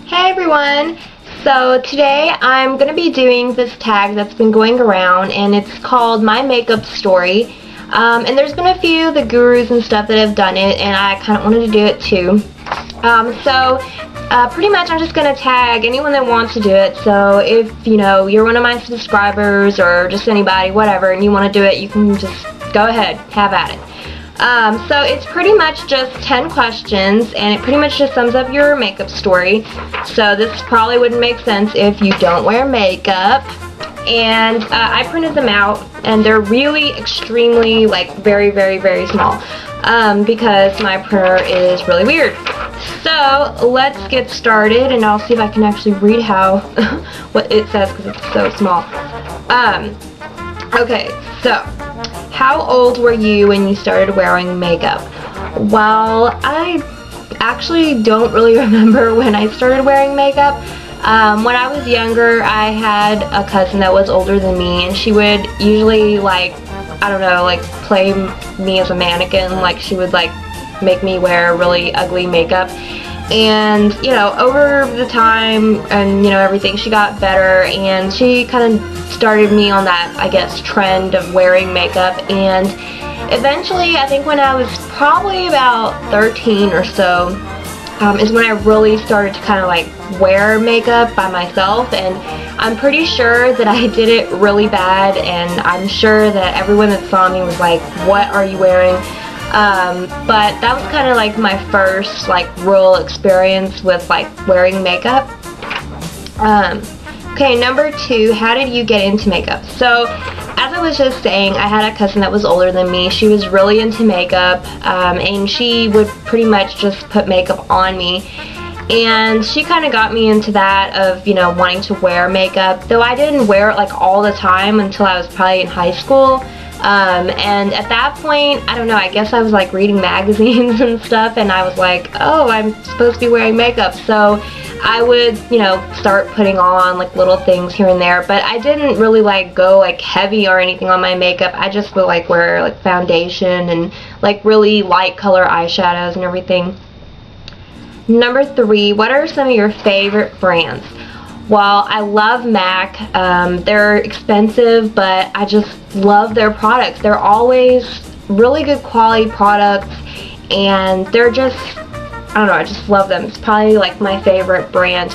Hey everyone! So today I'm going to be doing this tag that's been going around, and it's called My Makeup Story. And there's been a few of the gurus and stuff that have done it, and I kind of wanted to do it too. Pretty much I'm just going to tag anyone that wants to do it. So if, you're one of my subscribers or just anybody, whatever, and you want to do it, you can just go ahead, have at it. So it's pretty much just 10 questions, and it pretty much just sums up your makeup story. So this probably wouldn't make sense if you don't wear makeup. And I printed them out, and they're really extremely, very, very, very small, because my printer is really weird. So let's get started, and I'll see if I can actually read what it says, because it's so small. Okay, so how old were you when you started wearing makeup? Well, I actually don't really remember when I started wearing makeup. When I was younger, I had a cousin that was older than me, and she would usually, play me as a mannequin. She would, make me wear really ugly makeup. And, over the time and, everything, she got better, and she kind of started me on that, I guess, trend of wearing makeup. And eventually, I think when I was probably about 13 or so, is when I really started to kind of wear makeup by myself. And I'm pretty sure that I did it really bad, and I'm sure that everyone that saw me was like, "What are you wearing?" But that was kind of my first real experience with wearing makeup. Okay, number 2, how did you get into makeup? So, as I was just saying, I had a cousin that was older than me. She was really into makeup, and she would pretty much just put makeup on me. And she kind of got me into that of, wanting to wear makeup. Though I didn't wear it all the time until I was probably in high school. And at that point, I don't know, I guess I was reading magazines and stuff, and I was like, oh, I'm supposed to be wearing makeup. So I would, start putting on little things here and there, but I didn't really go heavy or anything on my makeup. I just would wear foundation and really light color eyeshadows and everything. Number 3, what are some of your favorite brands? Well, I love MAC. They're expensive, but I just love their products. They're always really good quality products, and they're just, I don't know, I just love them. It's probably my favorite brand.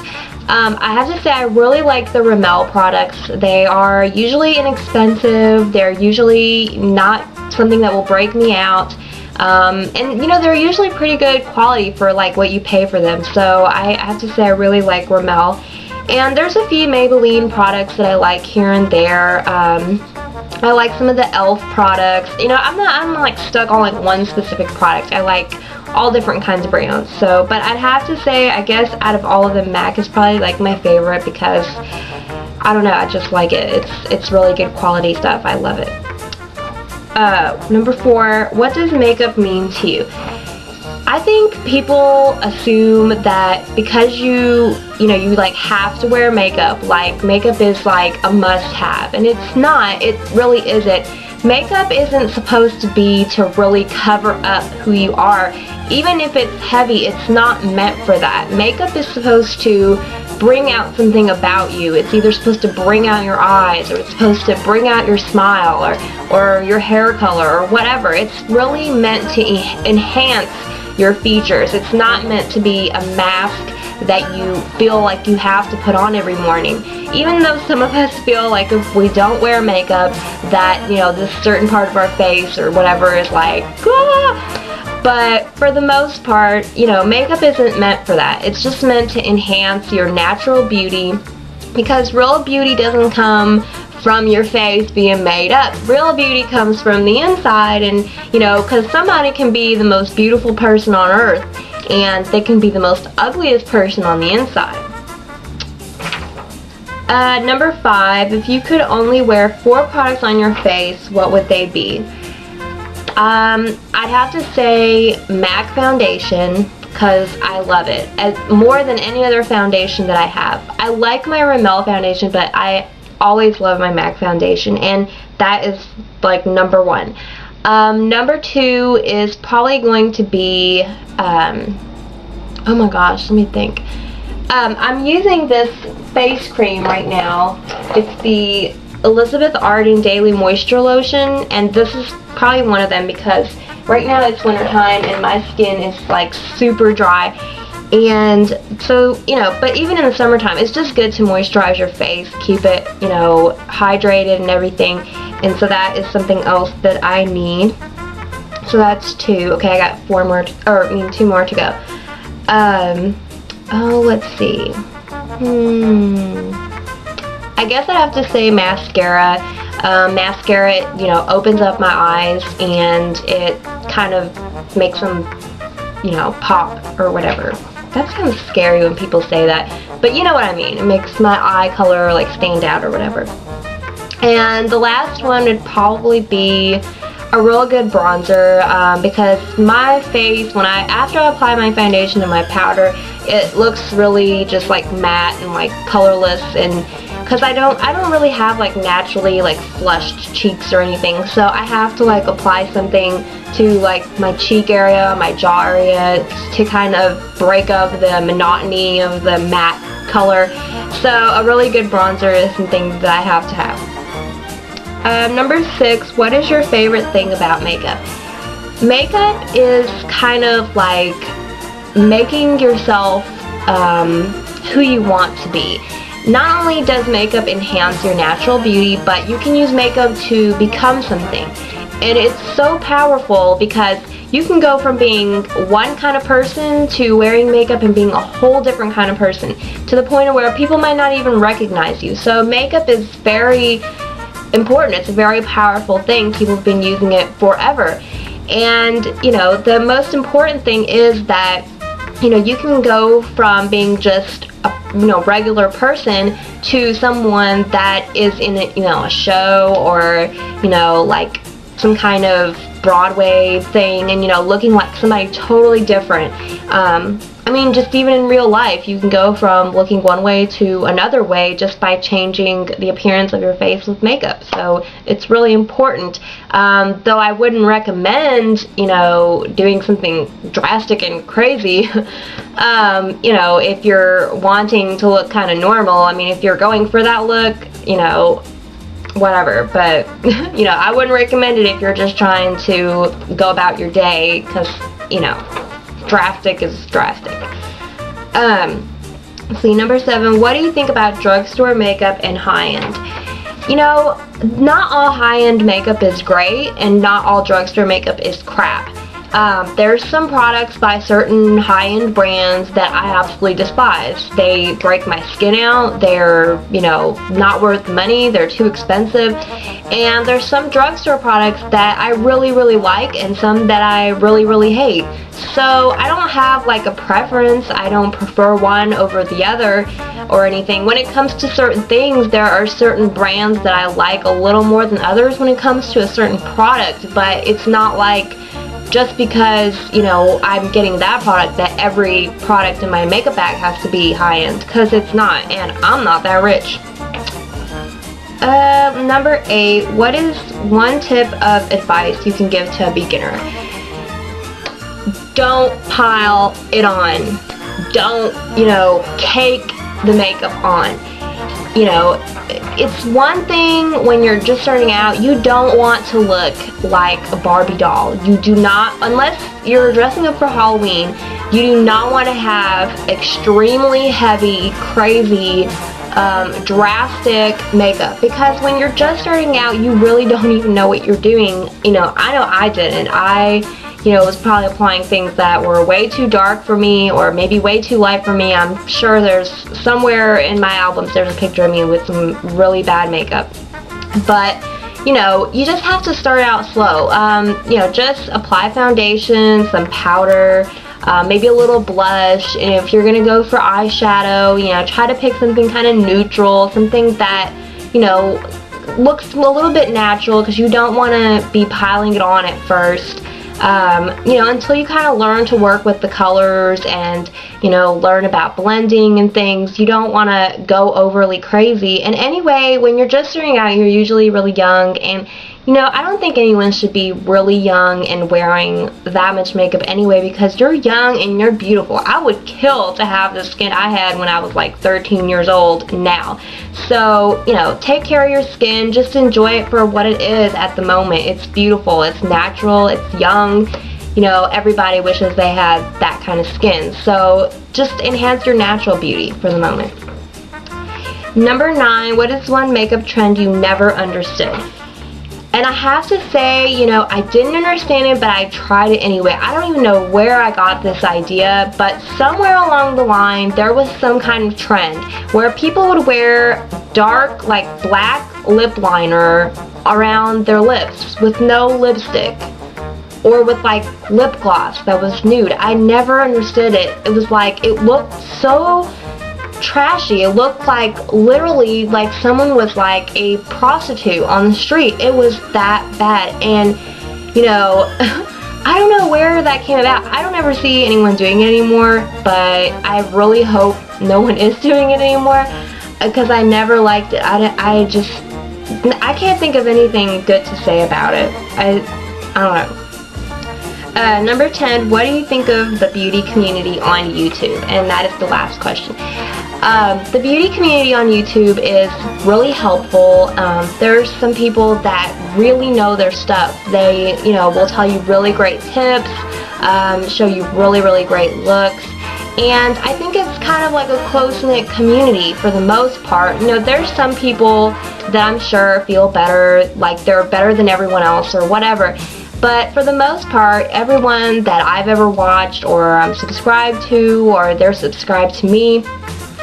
I have to say I really like the Rimmel products. They are usually inexpensive. They're usually not something that will break me out. And they're usually pretty good quality for what you pay for them. So I have to say I really like Rimmel. And there's a few Maybelline products that I like here and there. I like some of the e.l.f. products. I'm not stuck on one specific product. I like all different kinds of brands. So, but I'd have to say, I guess out of all of them, MAC is probably my favorite, because I don't know, I just like it. It's really good quality stuff. I love it. Number 4, what does makeup mean to you? I think people assume that because you have to wear makeup, makeup is a must-have, and it's not. It really isn't. Makeup isn't supposed to be to really cover up who you are. Even if it's heavy, it's not meant for that. Makeup is supposed to bring out something about you. It's either supposed to bring out your eyes, or it's supposed to bring out your smile, or your hair color, or whatever. It's really meant to enhance your features. It's not meant to be a mask that you feel like you have to put on every morning. Even though some of us feel like if we don't wear makeup that, this certain part of our face or whatever is ah! But for the most part, makeup isn't meant for that. It's just meant to enhance your natural beauty, because real beauty doesn't come from your face being made up. Real beauty comes from the inside, and because somebody can be the most beautiful person on earth, and they can be the most ugliest person on the inside. Number 5, if you could only wear 4 products on your face, what would they be? I'd have to say MAC foundation, because I love it more than any other foundation that I have. I like my Rimmel foundation, but I always love my MAC foundation, and that is number 1. Number 2 is probably going to be, oh my gosh, let me think. I'm using this face cream right now. It's the Elizabeth Arden Daily Moisture Lotion, and this is probably one of them because right now it's winter time and my skin is like super dry. And so, you know, but even in the summertime, it's just good to moisturize your face, keep it, you know, hydrated and everything. And so that is something else that I need. So that's 2. Okay, I got 4 more, or I mean 2 more to go. Oh, let's see. I guess I have to say mascara. Mascara, you know, opens up my eyes and it kind of makes them, you know, pop or whatever. That's kind of scary when people say that, but you know what I mean. It makes my eye color like stand out or whatever. And the last one would probably be a real good bronzer, because my face, after I apply my foundation and my powder, it looks really just like matte and like colorless, and because I don't really have like naturally like flushed cheeks or anything, so I have to like apply something to like my cheek area, my jaw area, to kind of break up the monotony of the matte color. So a really good bronzer is something that I have to have. Number 6, what is your favorite thing about makeup? Makeup is kind of like making yourself who you want to be. Not only does makeup enhance your natural beauty, but you can use makeup to become something. And it's so powerful because you can go from being one kind of person to wearing makeup and being a whole different kind of person, to the point of where people might not even recognize you. So makeup is very important. It's a very powerful thing. People have been using it forever. And, you know, the most important thing is that, you know, you can go from being just a, you know, regular person to someone that is in a, you know, a show or, you know, like some kind of Broadway thing, and, you know, looking like somebody totally different. I mean, just even in real life, you can go from looking one way to another way just by changing the appearance of your face with makeup. So it's really important. Though I wouldn't recommend, you know, doing something drastic and crazy, you know, if you're wanting to look kind of normal. I mean, if you're going for that look, you know, whatever. But, you know, I wouldn't recommend it if you're just trying to go about your day, because, you know, drastic is drastic. See, number 7, what do you think about drugstore makeup and high-end? You know, not all high-end makeup is great, and not all drugstore makeup is crap. There's some products by certain high-end brands that I absolutely despise. They break my skin out, they're, you know, not worth money, they're too expensive, and there's some drugstore products that I really, really like, and some that I really, really hate. So I don't have like a preference. I don't prefer one over the other or anything. When it comes to certain things, there are certain brands that I like a little more than others when it comes to a certain product, but it's not like just because, you know, I'm getting that product that every product in my makeup bag has to be high-end, because it's not, and I'm not that rich. Number 8, what is one tip of advice you can give to a beginner? Don't pile it on. Don't, you know, cake the makeup on. You know, it's one thing when you're just starting out, you don't want to look like a Barbie doll. You do not, unless you're dressing up for Halloween, you do not want to have extremely heavy, crazy, drastic makeup, because when you're just starting out, you really don't even know what you're doing. You know I didn't. I, you know, was probably applying things that were way too dark for me, or maybe way too light for me. I'm sure there's somewhere in my albums there's a picture of me with some really bad makeup. But, you know, you just have to start out slow. You know, just apply foundation, some powder, maybe a little blush, and if you're gonna go for eyeshadow, you know, try to pick something kind of neutral, something that, you know, looks a little bit natural, because you don't want to be piling it on at first. You know, until you kind of learn to work with the colors and, you know, learn about blending and things. You don't want to go overly crazy. And anyway, when you're just starting out, you're usually really young, and, You know, I don't think anyone should be really young and wearing that much makeup anyway, because you're young and you're beautiful. I would kill to have the skin I had when I was like 13 years old now. So, you know, take care of your skin. Just enjoy it for what it is at the moment. It's beautiful. It's natural. It's young. You know, everybody wishes they had that kind of skin. So just enhance your natural beauty for the moment. Number 9, what is one makeup trend you never understood? And I have to say, you know, I didn't understand it, but I tried it anyway. I don't even know where I got this idea, but somewhere along the line, there was some kind of trend where people would wear dark, like black lip liner around their lips with no lipstick, or with like lip gloss that was nude. I never understood it. It was like, it looked so trashy. It looked like literally like someone was like a prostitute on the street. It was that bad. And you know, I don't know where that came about. I don't ever see anyone doing it anymore, but I really hope no one is doing it anymore, because I never liked it. I can't think of anything good to say about it. I don't know. Number 10, what do you think of the beauty community on YouTube? And that is the last question. The beauty community on YouTube is really helpful. There's some people that really know their stuff. They, you know, will tell you really great tips, show you really, really great looks. And I think it's kind of like a close-knit community for the most part. You know, there's some people that I'm sure feel better, like they're better than everyone else or whatever. But for the most part, everyone that I've ever watched or I'm subscribed to or they're subscribed to me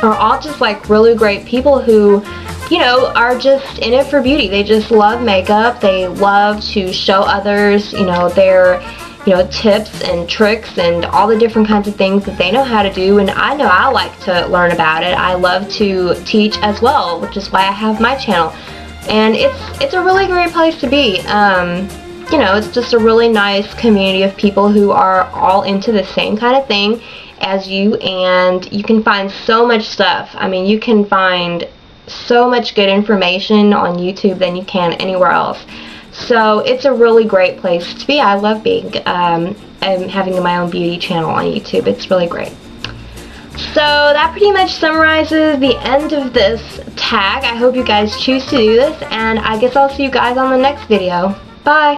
are all just like really great people who, you know, are just in it for beauty. They just love makeup. They love to show others, you know, their, you know, tips and tricks and all the different kinds of things that they know how to do. And I know I like to learn about it. I love to teach as well, which is why I have my channel. And it's a really great place to be. You know, it's just a really nice community of people who are all into the same kind of thing as you, and you can find so much stuff. I mean, you can find so much good information on YouTube than you can anywhere else. So it's a really great place to be. I love being and having my own beauty channel on YouTube. It's really great. So that pretty much summarizes the end of this tag. I hope you guys choose to do this, and I guess I'll see you guys on the next video. Bye!